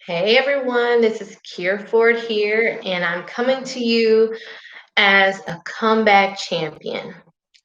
Hey everyone, this is Kier Ford here, and I'm coming to you as a comeback champion.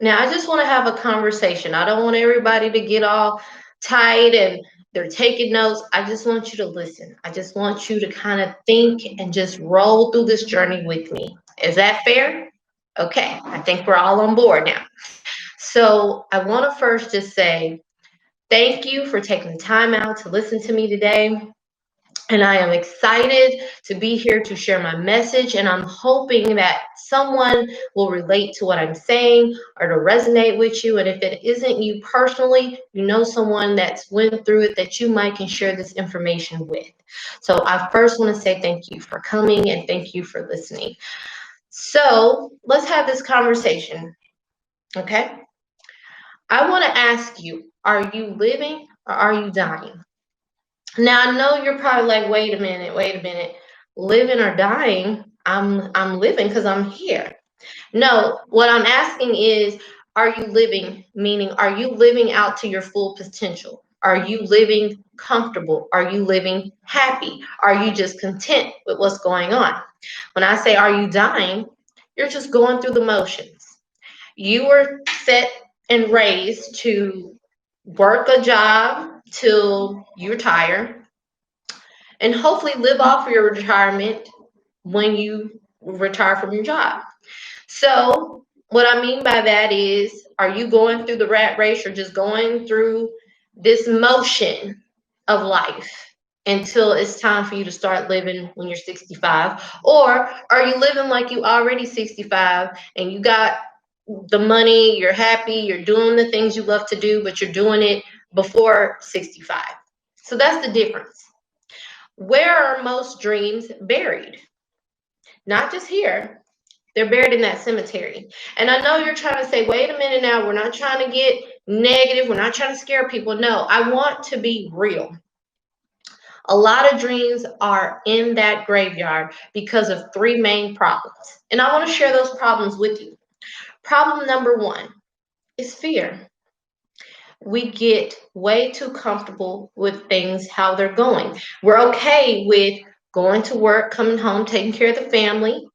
Now, I just want to have a conversation. I don't want everybody to get all tight and they're taking notes. I just want you to listen. I just want you to kind of think and just roll through this journey with me. Is that fair? Okay, I think we're all on board now. So, I want to first just say thank you for taking the time out to listen to me today. And I am excited to be here to share my message. And I'm hoping that someone will relate to what I'm saying or to resonate with you. And if it isn't you personally, you know someone that's went through it that you might can share this information with. So I first want to say thank you for coming and thank you for listening. So let's have this conversation. Okay. I want to ask you, are you living or are you dying? Now I know you're probably like, wait a minute. Living or dying? I'm living because I'm here. No, what I'm asking is, are you living? Meaning, are you living out to your full potential? Are you living comfortable? Are you living happy? Are you just content with what's going on? When I say, are you dying? You're just going through the motions. You were set and raised to work a job till you retire and hopefully live off your retirement when you retire from your job. So, what I mean by that is, are you going through the rat race or just going through this motion of life until it's time for you to start living when you're 65? Or are you living like you already 65 and you got the money, you're happy, you're doing the things you love to do, but you're doing it before 65? So that's the difference. Where are most dreams buried? Not just here, they're buried in that cemetery. And I know you're trying to say, wait a minute now, we're not trying to get negative, we're not trying to scare people. No, I want to be real. A lot of dreams are in that graveyard because of three main problems. And I want to share those problems with you. Problem number one is fear. We get way too comfortable with things how they're going. We're okay with going to work, coming home, taking care of the family,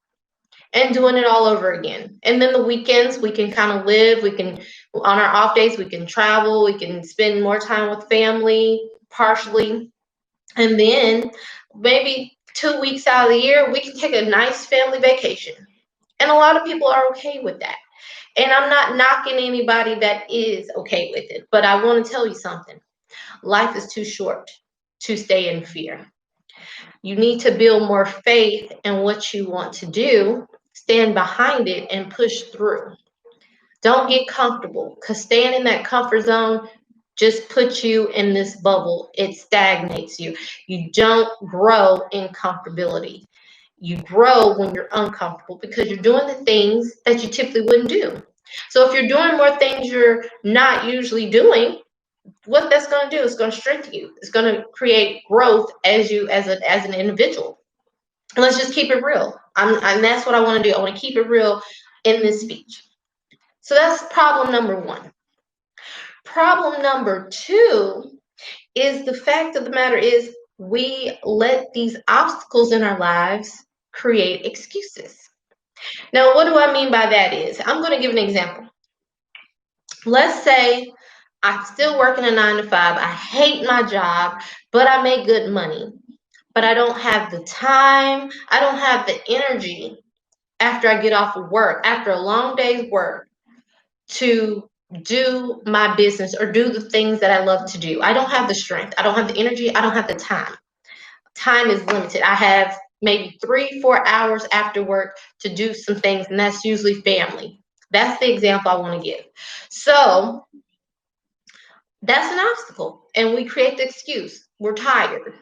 and doing it all over again. And then the weekends, we can kind of live. We can, on our off days, we can travel. We can spend more time with family, partially. And then maybe 2 weeks out of the year, we can take a nice family vacation. And a lot of people are okay with that. And I'm not knocking anybody that is okay with it, but I want to tell you something. Life is too short to stay in fear. You need to build more faith in what you want to do, stand behind it, and push through. Don't get comfortable because staying in that comfort zone just puts you in this bubble. It stagnates you. You don't grow in comfortability. You grow when you're uncomfortable because you're doing the things that you typically wouldn't do. So if you're doing more things you're not usually doing, what that's going to do is going to strengthen you. It's going to create growth as you as an individual. And let's just keep it real. And that's what I want to do. I want to keep it real in this speech. So that's problem number one. Problem number two is the fact of the matter is we let these obstacles in our lives create excuses. Now, what do I mean by that is, I'm going to give an example. Let's say I'm still working a 9 to 5. I hate my job, but I make good money. But I don't have the time. I don't have the energy after I get off of work, after a long day's work, to do my business or do the things that I love to do. I don't have the strength. I don't have the energy. I don't have the time. Time is limited. I have maybe 3-4 hours after work to do some things, and that's usually family. That's the example I want to give. So that's an obstacle, and we create the excuse. We're tired.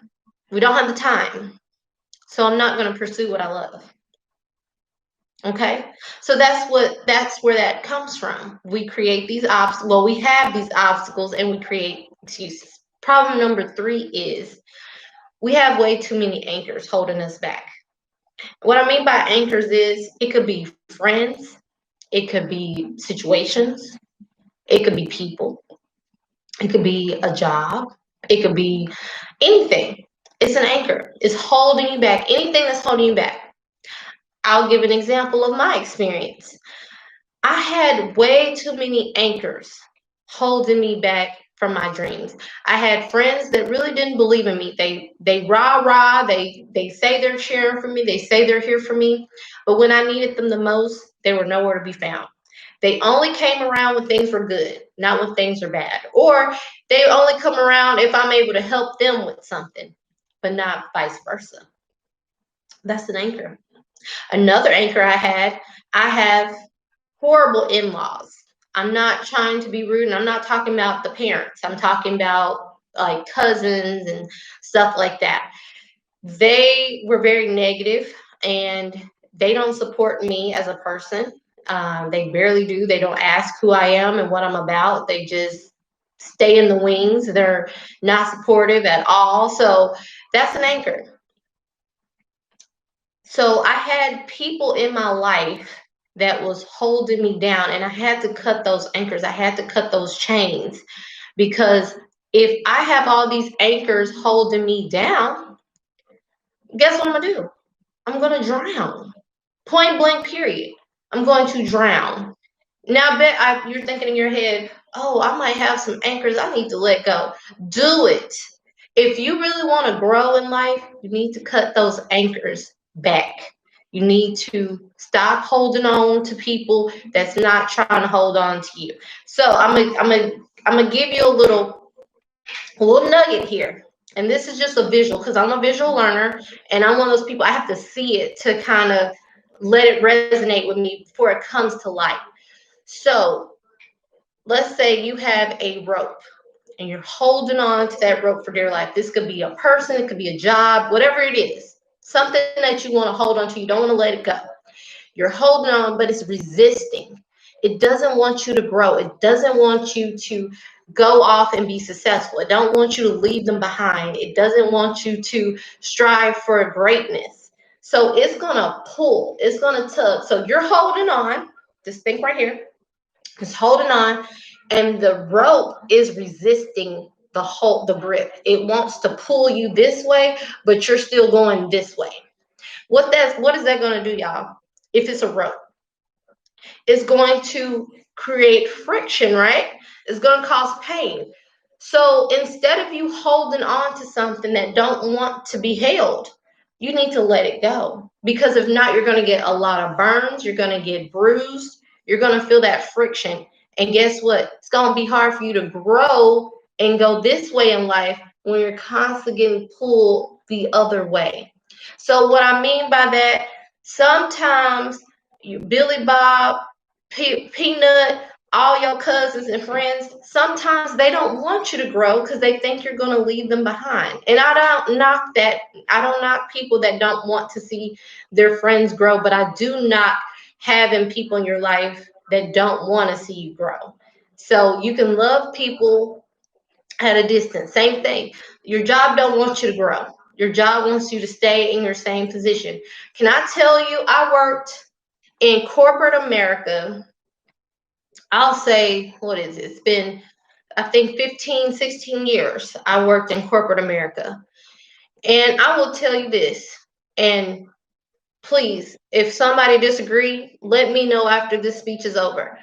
We don't have the time. So I'm not going to pursue what I love. Okay, so that's where that comes from. We create these obstacles. Well, we have these obstacles and we create excuses. Problem number three is we have way too many anchors holding us back. What I mean by anchors is it could be friends, it could be situations, it could be people, it could be a job, it could be anything. It's an anchor. It's holding you back. Anything that's holding you back. I'll give an example of my experience. I had way too many anchors holding me back from my dreams. I had friends that really didn't believe in me. They rah, they say they're cheering for me, they say they're here for me, but when I needed them the most, they were nowhere to be found. They only came around when things were good, not when things are bad. Or they only come around if I'm able to help them with something, but not vice versa. That's an anchor. Another anchor I have horrible in-laws. I'm not trying to be rude, and I'm not talking about the parents. I'm talking about like cousins and stuff like that. They were very negative, and they don't support me as a person. They barely do. They don't ask who I am and what I'm about. They just stay in the wings. They're not supportive at all. So that's an anchor. So I had people in my life that was holding me down, and I had to cut those anchors. I had to cut those chains, because if I have all these anchors holding me down, guess what I'm gonna do? I'm gonna drown. Point blank, period. I'm going to drown. Now, you're thinking in your head, oh, I might have some anchors I need to let go. Do it. If you really want to grow in life, you need to cut those anchors back. You need to stop holding on to people that's not trying to hold on to you. So I'm gonna give you a little nugget here. And this is just a visual, because I'm a visual learner, and I'm one of those people, I have to see it to kind of let it resonate with me before it comes to life. So let's say you have a rope and you're holding on to that rope for dear life. This could be a person, it could be a job, whatever it is, something that you want to hold on to. You don't want to let it go. You're holding on, but it's resisting. It doesn't want you to grow. It doesn't want you to go off and be successful. It don't want you to leave them behind. It doesn't want you to strive for greatness. So it's going to pull. It's going to tug. So you're holding on. Just think right here. It's holding on, and the rope is resisting the grip. It wants to pull you this way, but you're still going this way. What is that going to do, y'all? If it's a rope, it's going to create friction, right? It's going to cause pain. So instead of you holding on to something that don't want to be held, you need to let it go. Because if not, you're going to get a lot of burns, you're going to get bruised, you're going to feel that friction. And guess what? It's going to be hard for you to grow and go this way in life when you're constantly getting pulled the other way. So what I mean by that, sometimes you Billy Bob, Peanut, all your cousins and friends, sometimes they don't want you to grow because they think you're going to leave them behind. And I don't knock that. I don't knock people that don't want to see their friends grow, but I do knock having people in your life that don't want to see you grow. So you can love people at a distance. Same thing. Your job don't want you to grow. Your job wants you to stay in your same position. Can I tell you, I worked in corporate America. I'll say, what is it? It's been, I think, 15, 16 years I worked in corporate America. And I will tell you this, and please, if somebody disagree, let me know after this speech is over.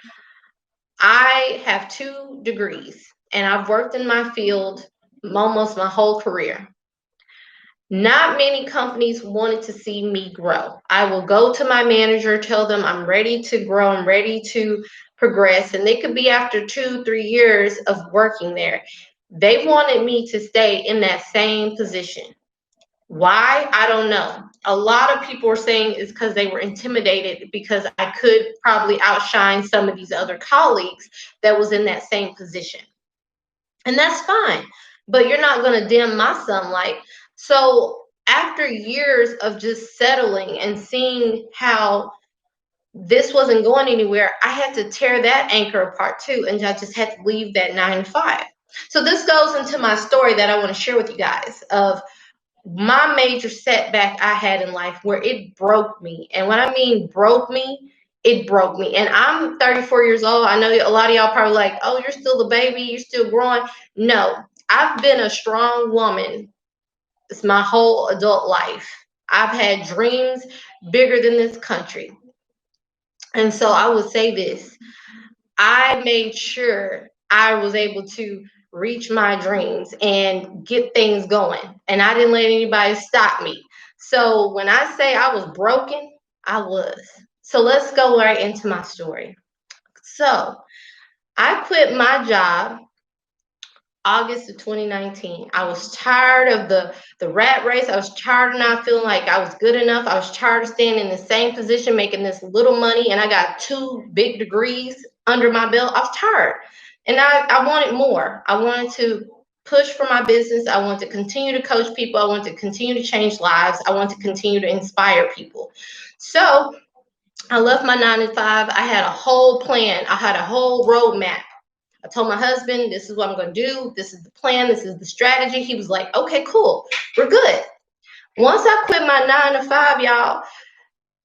I have 2 degrees, and I've worked in my field almost my whole career. Not many companies wanted to see me grow. I will go to my manager, tell them I'm ready to grow, I'm ready to progress, and they could be after 2, 3 years of working there. They wanted me to stay in that same position. Why? I don't know. A lot of people were saying it's because they were intimidated because I could probably outshine some of these other colleagues that was in that same position. And that's fine, but you're not going to dim my sunlight. So after years of just settling and seeing how this wasn't going anywhere, I had to tear that anchor apart too, and I just had to leave that 9 to 5. So this goes into my story that I want to share with you guys of my major setback I had in life where it broke me. And when I mean broke me, it broke me. And I'm 34 years old. I know a lot of y'all probably like, oh, you're still a baby, you're still growing. No, I've been a strong woman It's my whole adult life. I've had dreams bigger than this country. And so I would say this: I made sure I was able to reach my dreams and get things going. And I didn't let anybody stop me. So when I say I was broken, I was. So let's go right into my story. So I quit my job August of 2019. I was tired of the rat race. I was tired of not feeling like I was good enough. I was tired of staying in the same position, making this little money, and I got 2 big degrees under my belt. I was tired, and I wanted more. I wanted to push for my business. I wanted to continue to coach people. I wanted to continue to change lives. I wanted to continue to inspire people. So I left my 9 to 5. I had a whole plan. I had a whole roadmap. I told my husband, this is what I'm going to do. This is the plan. This is the strategy. He was like, okay, cool. We're good. Once I quit my 9 to 5, y'all,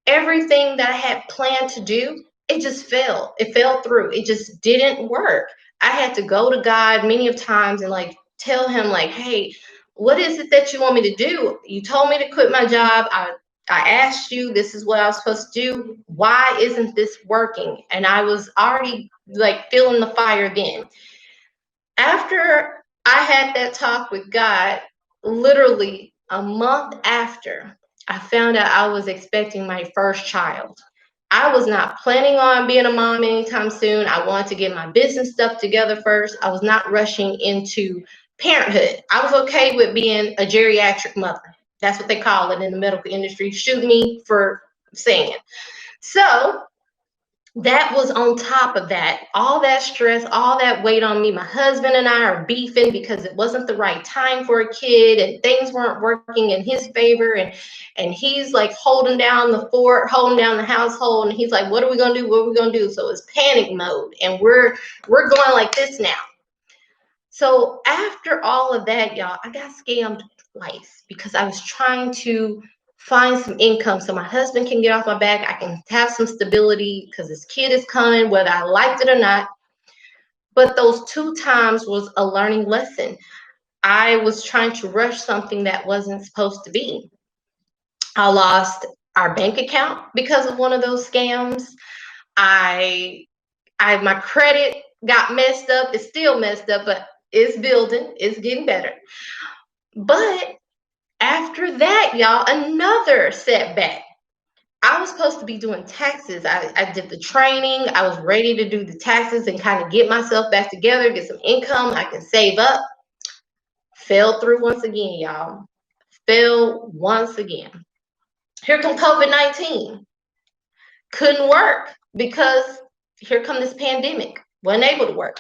everything that I had planned to do, it just fell. It fell through. It just didn't work. I had to go to God many of times and like tell him like, hey, what is it that you want me to do? You told me to quit my job. I asked you, this is what I was supposed to do. Why isn't this working? And I was already like feeling the fire then. After I had that talk with God, literally a month after, I found out I was expecting my first child. I was not planning on being a mom anytime soon. I wanted to get my business stuff together first. I was not rushing into parenthood. I was okay with being a geriatric mother. That's what they call it in the medical industry. Shoot me for saying it. So that was on top of that, all that stress, all that weight on me. My husband and I are beefing because it wasn't the right time for a kid and things weren't working in his favor. And he's like holding down the fort, holding down the household. And he's like, what are we going to do? What are we going to do? So it's panic mode. And we're going like this now. So after all of that, y'all, I got scammed twice because I was trying to find some income so my husband can get off my back. I can have some stability because this kid is coming, whether I liked it or not. But those 2 times was a learning lesson. I was trying to rush something that wasn't supposed to be. I lost our bank account because of one of those scams. My credit got messed up. It's still messed up, but it's building. It's getting better. But after that, y'all, another setback. I was supposed to be doing taxes. I did the training. I was ready to do the taxes and kind of get myself back together, get some income. I can save up. Fell through once again, y'all. Fell once again. Here come COVID-19. Couldn't work because here come this pandemic. Wasn't able to work.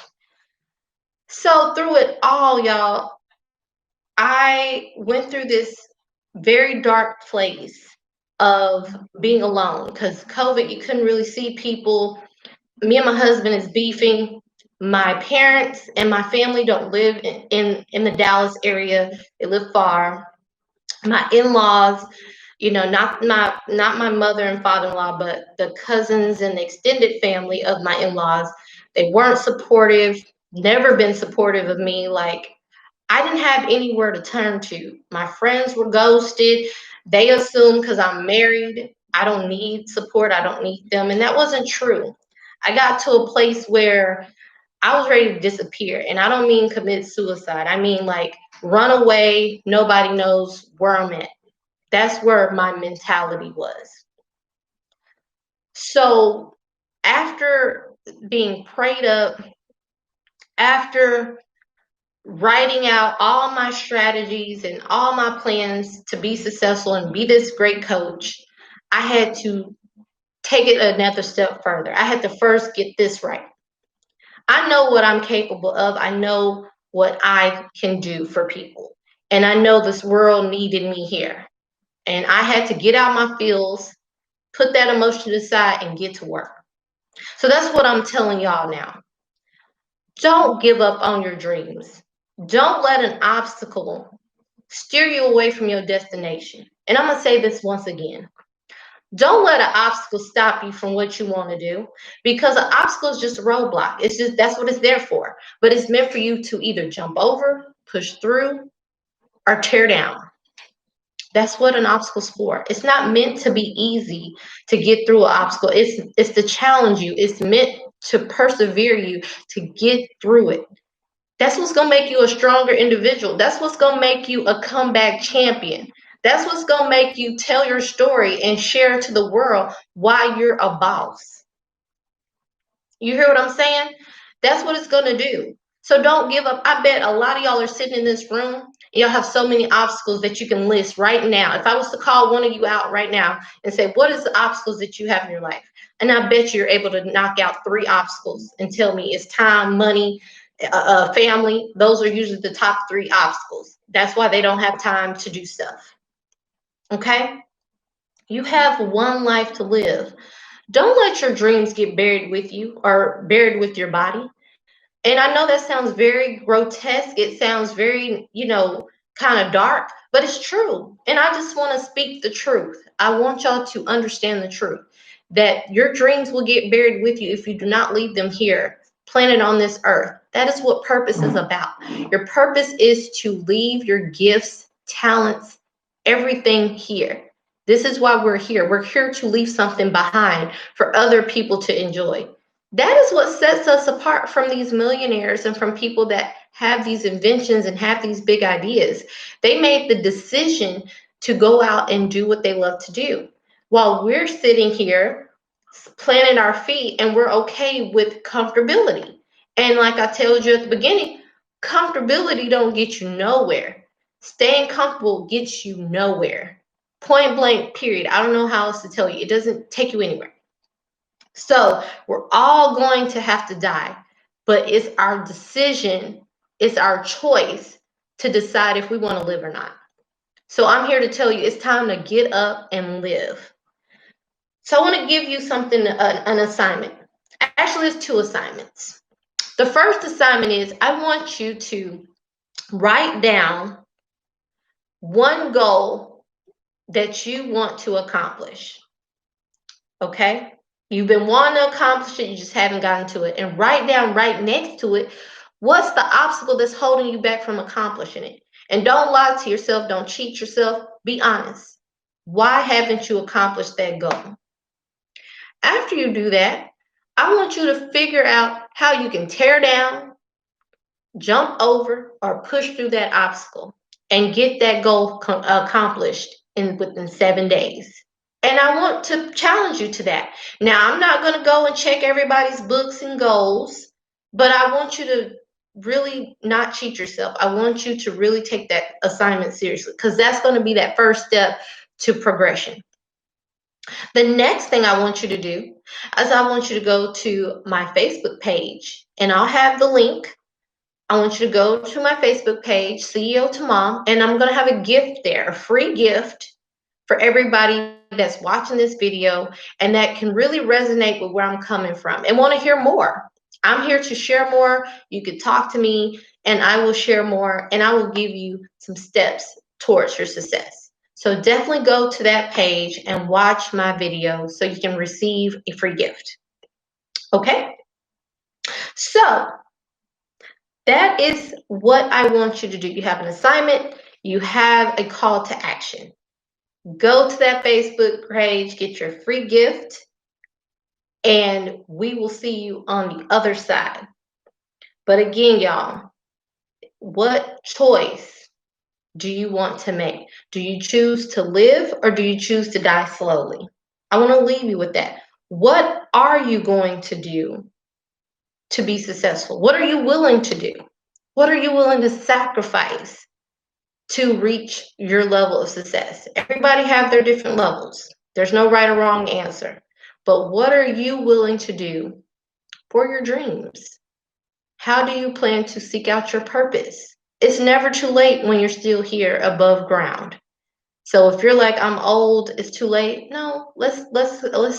So through it all, y'all, I went through this very dark place of being alone because COVID, you couldn't really see people. Me and my husband is beefing. My parents and my family don't live in the Dallas area. They live far. My in-laws, not my mother and father-in-law, but the cousins and the extended family of my in-laws, they weren't supportive, never been supportive of me. Like, I didn't have anywhere to turn to. My friends were ghosted. They assumed because I'm married, I don't need support. I don't need them. And that wasn't true. I got to a place where I was ready to disappear. And I don't mean commit suicide. I mean like run away. Nobody knows where I'm at. That's where my mentality was. So after being prayed up, after writing out all my strategies and all my plans to be successful and be this great coach, I had to take it another step further. I had to first get this right. I know what I'm capable of. I know what I can do for people. And I know this world needed me here. And I had to get out my feels, put that emotion aside, and get to work. So that's what I'm telling y'all now. Don't give up on your dreams. Don't let an obstacle steer you away from your destination. And I'm going to say this once again. Don't let an obstacle stop you from what you want to do, because an obstacle is just a roadblock. It's just, that's what it's there for. But it's meant for you to either jump over, push through, or tear down. That's what an obstacle's for. It's not meant to be easy to get through an obstacle. It's to challenge you. It's meant to persevere you to get through it. That's what's going to make you a stronger individual. That's what's going to make you a comeback champion. That's what's going to make you tell your story and share to the world why you're a boss. You hear what I'm saying? That's what it's going to do. So don't give up. I bet a lot of y'all are sitting in this room and y'all have so many obstacles that you can list right now. If I was to call one of you out right now and say, what is the obstacles that you have in your life? And I bet you're able to knock out 3 obstacles and tell me it's time, money, family. Those are usually the top 3 obstacles. That's why they don't have time to do stuff. Okay? You have one life to live. Don't let your dreams get buried with you or buried with your body. And I know that sounds very grotesque. It sounds very, kind of dark, but it's true. And I just want to speak the truth. I want y'all to understand the truth that your dreams will get buried with you if you do not leave them here, planted on this earth. That is what purpose is about. Your purpose is to leave your gifts, talents, everything here. This is why we're here. We're here to leave something behind for other people to enjoy. That is what sets us apart from these millionaires and from people that have these inventions and have these big ideas. They made the decision to go out and do what they love to do, while we're sitting here planting our feet and we're okay with comfortability. And like I told you at the beginning, comfortability don't get you nowhere. Staying comfortable gets you nowhere. Point blank, period. I don't know how else to tell you. It doesn't take you anywhere. So we're all going to have to die, but it's our decision, it's our choice to decide if we want to live or not. So I'm here to tell you it's time to get up and live. So I want to give you something, an assignment. Actually, it's 2 assignments. The first assignment is I want you to write down one goal that you want to accomplish. Okay? You've been wanting to accomplish it, you just haven't gotten to it. And write down right next to it, what's the obstacle that's holding you back from accomplishing it? And don't lie to yourself, don't cheat yourself, be honest. Why haven't you accomplished that goal? After you do that, I want you to figure out how you can tear down, jump over, or push through that obstacle and get that goal accomplished within 7 days. And I want to challenge you to that. Now, I'm not going to go and check everybody's books and goals, but I want you to really not cheat yourself. I want you to really take that assignment seriously, because that's going to be that first step to progression. The next thing I want you to do is I want you to go to my Facebook page, and I'll have the link. I want you to go to my Facebook page, CEO to Mom, and I'm going to have a gift there, a free gift for everybody that's watching this video and that can really resonate with where I'm coming from and want to hear more. I'm here to share more. You can talk to me and I will share more, and I will give you some steps towards your success. So definitely go to that page and watch my video so you can receive a free gift. Okay? So that is what I want you to do. You have an assignment, you have a call to action. Go to that Facebook page, get your free gift, and we will see you on the other side. But again, y'all, what choice do you want to make? Do you choose to live or do you choose to die slowly? I want to leave you with that. What are you going to do to be successful? What are you willing to do? What are you willing to sacrifice to reach your level of success? Everybody have their different levels. There's no right or wrong answer. But what are you willing to do for your dreams? How do you plan to seek out your purpose? It's never too late when you're still here above ground. So if you're like, I'm old, it's too late. No, let's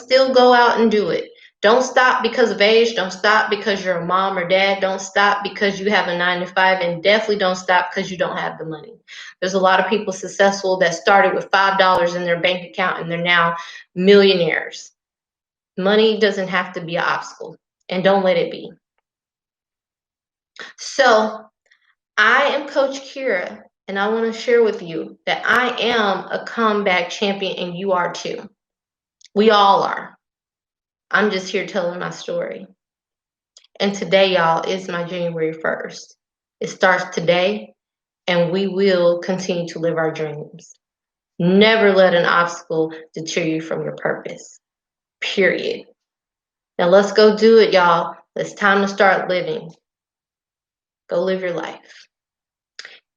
still go out and do it. Don't stop because of age. Don't stop because you're a mom or dad. Don't stop because you have a 9-to-5, and definitely don't stop because you don't have the money. There's a lot of people successful that started with $5 in their bank account and they're now millionaires. Money doesn't have to be an obstacle, and don't let it be. So I am Coach Kera, And I want to share with you that I am a comeback champion and you are too. We all are. I'm just here telling my story. And today, y'all, is my January 1st. It starts today, and we will continue to live our dreams. Never let an obstacle deter you from your purpose. Period. Now let's go do it, y'all. It's time to start living. Go live your life.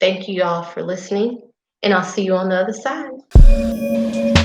Thank you, y'all, for listening, and I'll see you on the other side.